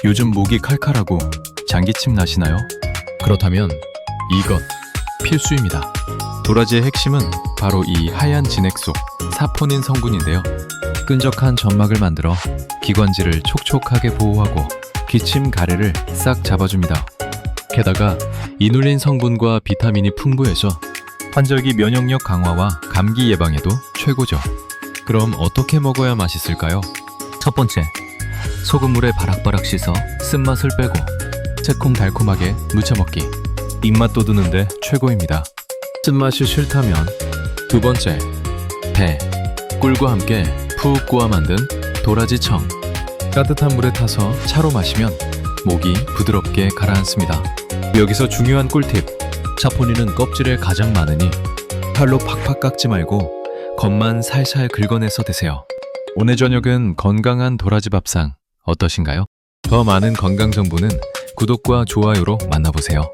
요즘 목이 칼칼하고 장기침 나시나요? 그렇다면 이것 필수입니다. 도라지의 핵심은 바로 이 하얀 진액 속 사포닌 성분인데요. 끈적한 점막을 만들어 기관지를 촉촉하게 보호하고 기침 가래를 싹 잡아줍니다. 게다가 이눌린 성분과 비타민이 풍부해서 환절기 면역력 강화와 감기 예방에도 최고죠. 그럼 어떻게 먹어야 맛있을까요? 첫 번째, 소금물에 바락바락 씻어 쓴맛을 빼고 새콤달콤하게 무쳐 먹기. 입맛 돋우는데 최고입니다. 쓴맛이 싫다면 두 번째, 배, 꿀과 함께 푹 구워 만든 도라지청. 따뜻한 물에 타서 차로 마시면 목이 부드럽게 가라앉습니다. 여기서 중요한 꿀팁. 사포닌은 껍질에 가장 많으니 팔로 팍팍 깎지 말고 겉만 살살 긁어내서 드세요. 오늘 저녁은 건강한 도라지 밥상 어떠신가요? 더 많은 건강 정보는 구독과 좋아요로 만나보세요.